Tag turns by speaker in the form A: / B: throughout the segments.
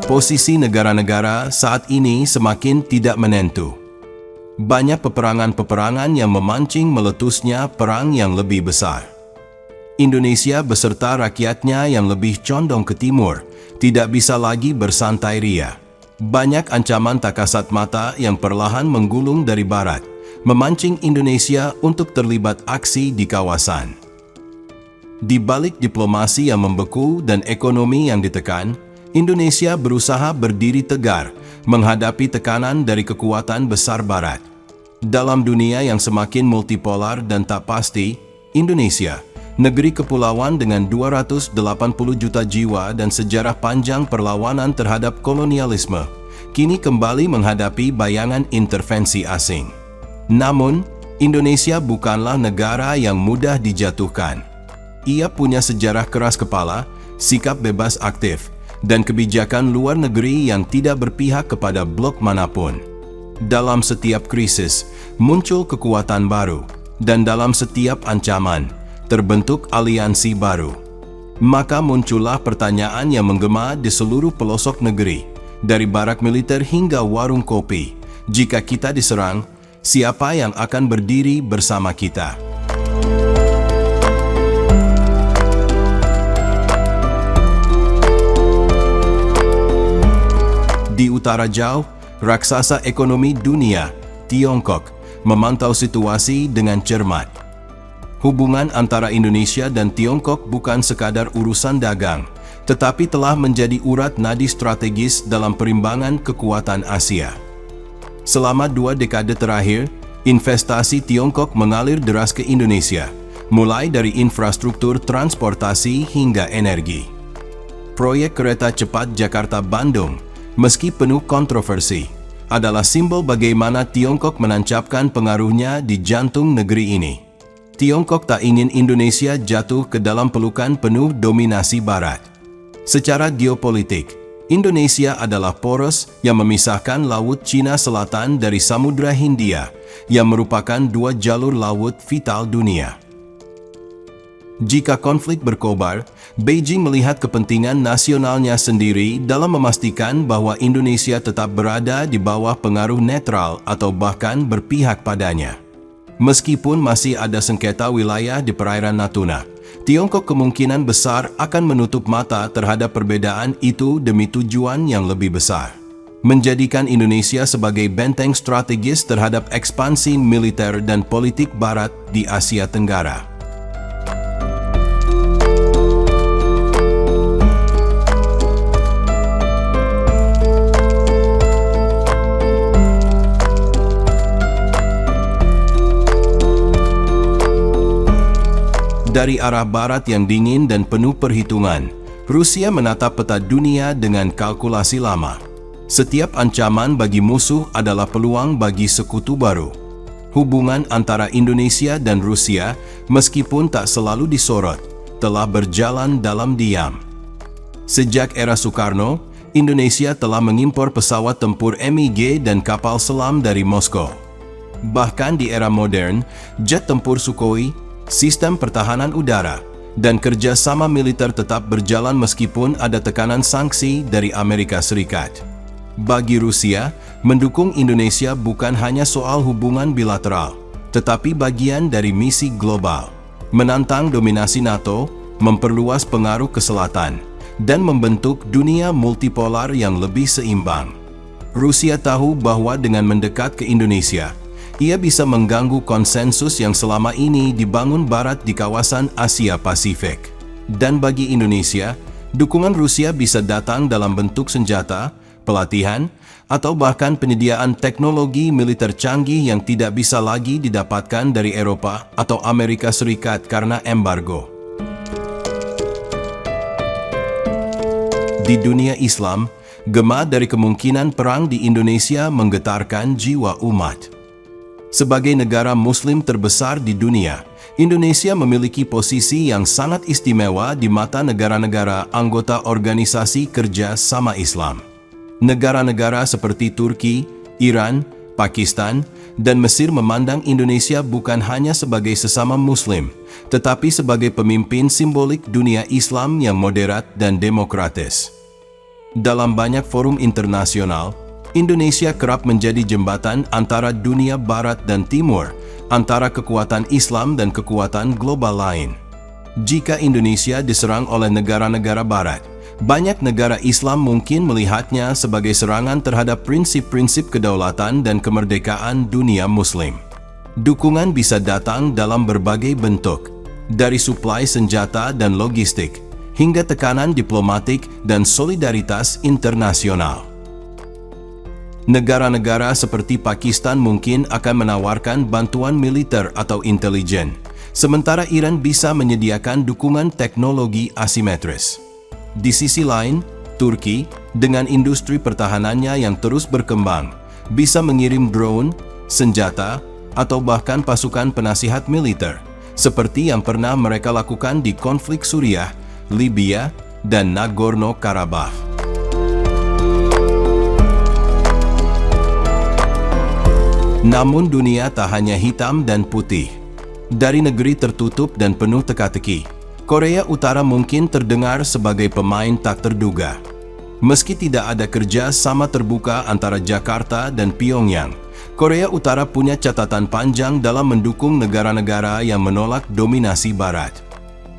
A: Posisi negara-negara saat ini semakin tidak menentu. Banyak peperangan-peperangan yang memancing meletusnya perang yang lebih besar. Indonesia beserta rakyatnya yang lebih condong ke timur tidak bisa lagi bersantai ria. Banyak ancaman tak kasat mata yang perlahan menggulung dari barat, memancing Indonesia untuk terlibat aksi di kawasan. Di balik diplomasi yang membeku dan ekonomi yang ditekan, Indonesia berusaha berdiri tegar menghadapi tekanan dari kekuatan besar barat. Dalam dunia yang semakin multipolar dan tak pasti, Indonesia, negeri kepulauan dengan 280 juta jiwa dan sejarah panjang perlawanan terhadap kolonialisme, kini kembali menghadapi bayangan intervensi asing. Namun, Indonesia bukanlah negara yang mudah dijatuhkan. Ia punya sejarah keras kepala, sikap bebas aktif, dan kebijakan luar negeri yang tidak berpihak kepada blok manapun. Dalam setiap krisis, muncul kekuatan baru, dan dalam setiap ancaman, terbentuk aliansi baru. Maka muncullah pertanyaan yang menggema di seluruh pelosok negeri, dari barak militer hingga warung kopi. Jika kita diserang, siapa yang akan berdiri bersama kita? Di utara jauh, raksasa ekonomi dunia, Tiongkok, memantau situasi dengan cermat. Hubungan antara Indonesia dan Tiongkok bukan sekadar urusan dagang, tetapi telah menjadi urat nadi strategis dalam perimbangan kekuatan Asia. Selama 2 dekade terakhir, investasi Tiongkok mengalir deras ke Indonesia, mulai dari infrastruktur transportasi hingga energi. Proyek kereta cepat Jakarta-Bandung, meski penuh kontroversi, adalah simbol bagaimana Tiongkok menancapkan pengaruhnya di jantung negeri ini. Tiongkok tak ingin Indonesia jatuh ke dalam pelukan penuh dominasi Barat. Secara geopolitik, Indonesia adalah poros yang memisahkan Laut Cina Selatan dari Samudra Hindia, yang merupakan 2 jalur laut vital dunia. Jika konflik berkobar, Beijing melihat kepentingan nasionalnya sendiri dalam memastikan bahwa Indonesia tetap berada di bawah pengaruh netral atau bahkan berpihak padanya. Meskipun masih ada sengketa wilayah di perairan Natuna, Tiongkok kemungkinan besar akan menutup mata terhadap perbedaan itu demi tujuan yang lebih besar. Menjadikan Indonesia sebagai benteng strategis terhadap ekspansi militer dan politik Barat di Asia Tenggara. Dari arah barat yang dingin dan penuh perhitungan, Rusia menatap peta dunia dengan kalkulasi lama. Setiap ancaman bagi musuh adalah peluang bagi sekutu baru. Hubungan antara Indonesia dan Rusia, meskipun tak selalu disorot, telah berjalan dalam diam. Sejak era Soekarno, Indonesia telah mengimpor pesawat tempur MiG dan kapal selam dari Moskow. Bahkan di era modern, jet tempur Sukhoi, sistem pertahanan udara, dan kerjasama militer tetap berjalan meskipun ada tekanan sanksi dari Amerika Serikat. Bagi Rusia, mendukung Indonesia bukan hanya soal hubungan bilateral, tetapi bagian dari misi global. Menantang dominasi NATO, memperluas pengaruh ke selatan, dan membentuk dunia multipolar yang lebih seimbang. Rusia tahu bahwa dengan mendekat ke Indonesia, ia bisa mengganggu konsensus yang selama ini dibangun Barat di kawasan Asia Pasifik. Dan bagi Indonesia, dukungan Rusia bisa datang dalam bentuk senjata, pelatihan, atau bahkan penyediaan teknologi militer canggih yang tidak bisa lagi didapatkan dari Eropa atau Amerika Serikat karena embargo. Di dunia Islam, gema dari kemungkinan perang di Indonesia menggetarkan jiwa umat. Sebagai negara Muslim terbesar di dunia, Indonesia memiliki posisi yang sangat istimewa di mata negara-negara anggota Organisasi Kerja Sama Islam. Negara-negara seperti Turki, Iran, Pakistan, dan Mesir memandang Indonesia bukan hanya sebagai sesama Muslim, tetapi sebagai pemimpin simbolik dunia Islam yang moderat dan demokratis. Dalam banyak forum internasional, Indonesia kerap menjadi jembatan antara dunia barat dan timur, antara kekuatan Islam dan kekuatan global lain. Jika Indonesia diserang oleh negara-negara barat, banyak negara Islam mungkin melihatnya sebagai serangan terhadap prinsip-prinsip kedaulatan dan kemerdekaan dunia Muslim. Dukungan bisa datang dalam berbagai bentuk, dari suplai senjata dan logistik, hingga tekanan diplomatik dan solidaritas internasional. Negara-negara seperti Pakistan mungkin akan menawarkan bantuan militer atau intelijen, sementara Iran bisa menyediakan dukungan teknologi asimetris. Di sisi lain, Turki, dengan industri pertahanannya yang terus berkembang, bisa mengirim drone, senjata, atau bahkan pasukan penasihat militer, seperti yang pernah mereka lakukan di konflik Suriah, Libya, dan Nagorno-Karabakh. Namun dunia tak hanya hitam dan putih. Dari negeri tertutup dan penuh teka-teki, Korea Utara mungkin terdengar sebagai pemain tak terduga. Meski tidak ada kerja sama terbuka antara Jakarta dan Pyongyang, Korea Utara punya catatan panjang dalam mendukung negara-negara yang menolak dominasi Barat.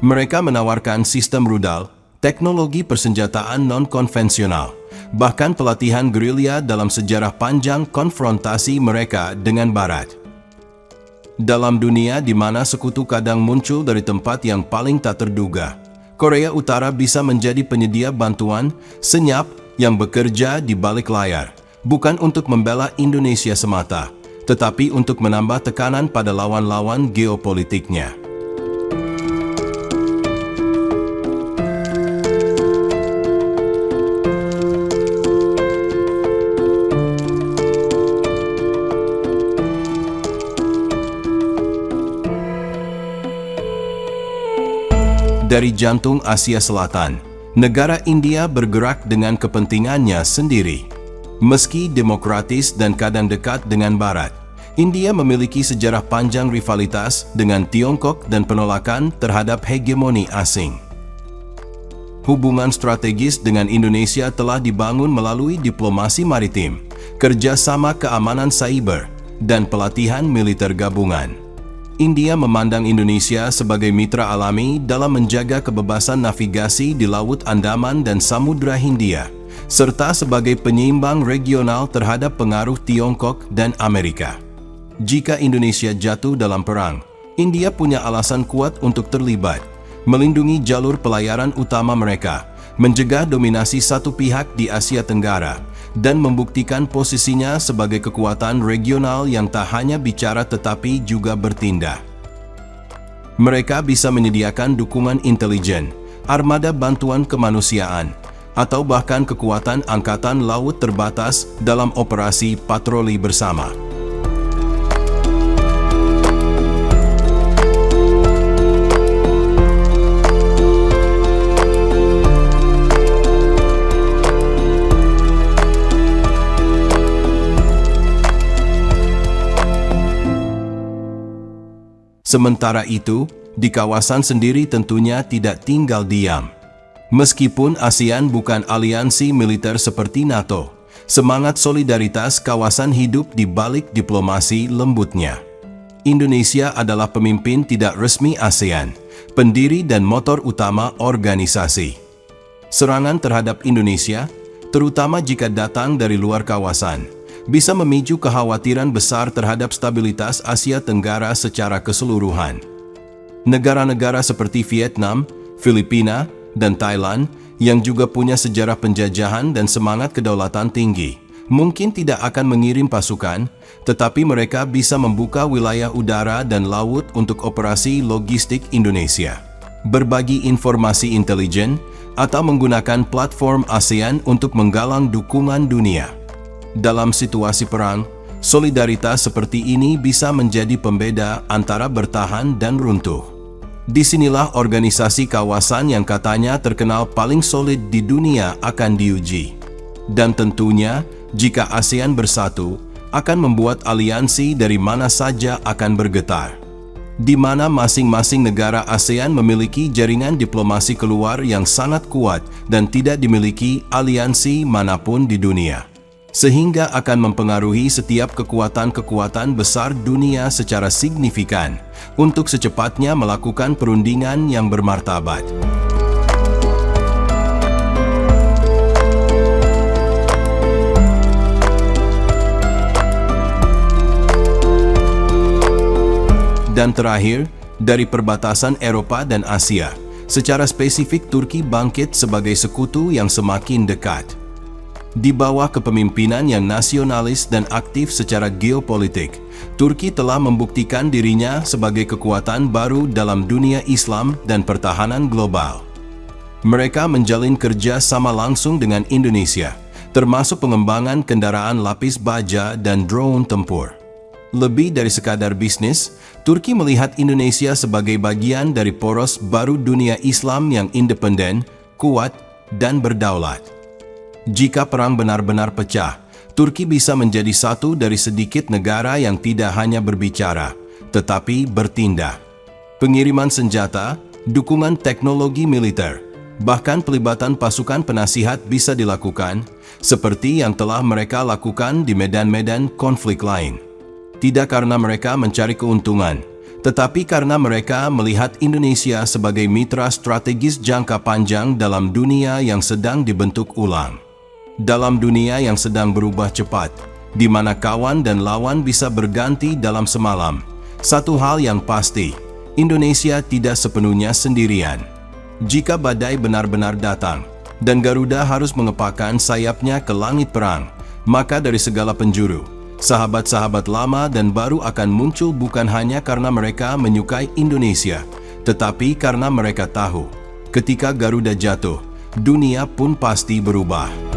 A: Mereka menawarkan sistem rudal, teknologi persenjataan non-konvensional, bahkan pelatihan gerilya dalam sejarah panjang konfrontasi mereka dengan Barat. Dalam dunia di mana sekutu kadang muncul dari tempat yang paling tak terduga, Korea Utara bisa menjadi penyedia bantuan senyap yang bekerja di balik layar, bukan untuk membela Indonesia semata, tetapi untuk menambah tekanan pada lawan-lawan geopolitiknya. Dari jantung Asia Selatan, negara India bergerak dengan kepentingannya sendiri. Meski demokratis dan kadang dekat dengan Barat, India memiliki sejarah panjang rivalitas dengan Tiongkok dan penolakan terhadap hegemoni asing. Hubungan strategis dengan Indonesia telah dibangun melalui diplomasi maritim, kerjasama keamanan cyber, dan pelatihan militer gabungan. India memandang Indonesia sebagai mitra alami dalam menjaga kebebasan navigasi di Laut Andaman dan Samudra Hindia, serta sebagai penyeimbang regional terhadap pengaruh Tiongkok dan Amerika. Jika Indonesia jatuh dalam perang, India punya alasan kuat untuk terlibat, melindungi jalur pelayaran utama mereka, mencegah dominasi satu pihak di Asia Tenggara, dan membuktikan posisinya sebagai kekuatan regional yang tak hanya bicara tetapi juga bertindak. Mereka bisa menyediakan dukungan intelijen, armada bantuan kemanusiaan, atau bahkan kekuatan angkatan laut terbatas dalam operasi patroli bersama. Sementara itu, di kawasan sendiri tentunya tidak tinggal diam. Meskipun ASEAN bukan aliansi militer seperti NATO, semangat solidaritas kawasan hidup di balik diplomasi lembutnya. Indonesia adalah pemimpin tidak resmi ASEAN, pendiri dan motor utama organisasi. Serangan terhadap Indonesia, terutama jika datang dari luar kawasan, bisa memicu kekhawatiran besar terhadap stabilitas Asia Tenggara secara keseluruhan. Negara-negara seperti Vietnam, Filipina, dan Thailand yang juga punya sejarah penjajahan dan semangat kedaulatan tinggi, mungkin tidak akan mengirim pasukan, tetapi mereka bisa membuka wilayah udara dan laut untuk operasi logistik Indonesia, berbagi informasi intelijen, atau menggunakan platform ASEAN untuk menggalang dukungan dunia. Dalam situasi perang, solidaritas seperti ini bisa menjadi pembeda antara bertahan dan runtuh. Disinilah organisasi kawasan yang katanya terkenal paling solid di dunia akan diuji. Dan tentunya, jika ASEAN bersatu, akan membuat aliansi dari mana saja akan bergetar. di mana masing-masing negara ASEAN memiliki jaringan diplomasi keluar yang sangat kuat dan tidak dimiliki aliansi manapun di dunia, sehingga akan mempengaruhi setiap kekuatan-kekuatan besar dunia secara signifikan untuk secepatnya melakukan perundingan yang bermartabat. Dan terakhir, dari perbatasan Eropa dan Asia, secara spesifik Turki bangkit sebagai sekutu yang semakin dekat. Di bawah kepemimpinan yang nasionalis dan aktif secara geopolitik, Turki telah membuktikan dirinya sebagai kekuatan baru dalam dunia Islam dan pertahanan global. Mereka menjalin kerja sama langsung dengan Indonesia, termasuk pengembangan kendaraan lapis baja dan drone tempur. Lebih dari sekadar bisnis, Turki melihat Indonesia sebagai bagian dari poros baru dunia Islam yang independen, kuat, dan berdaulat. Jika perang benar-benar pecah, Turki bisa menjadi satu dari sedikit negara yang tidak hanya berbicara, tetapi bertindak. Pengiriman senjata, dukungan teknologi militer, bahkan pelibatan pasukan penasihat bisa dilakukan, seperti yang telah mereka lakukan di medan-medan konflik lain. Tidak karena mereka mencari keuntungan, tetapi karena mereka melihat Indonesia sebagai mitra strategis jangka panjang dalam dunia yang sedang dibentuk ulang. Dalam dunia yang sedang berubah cepat, di mana kawan dan lawan bisa berganti dalam semalam, satu hal yang pasti, Indonesia tidak sepenuhnya sendirian. Jika badai benar-benar datang, dan Garuda harus mengepakkan sayapnya ke langit perang, maka dari segala penjuru, sahabat-sahabat lama dan baru akan muncul bukan hanya karena mereka menyukai Indonesia, tetapi karena mereka tahu, ketika Garuda jatuh, dunia pun pasti berubah.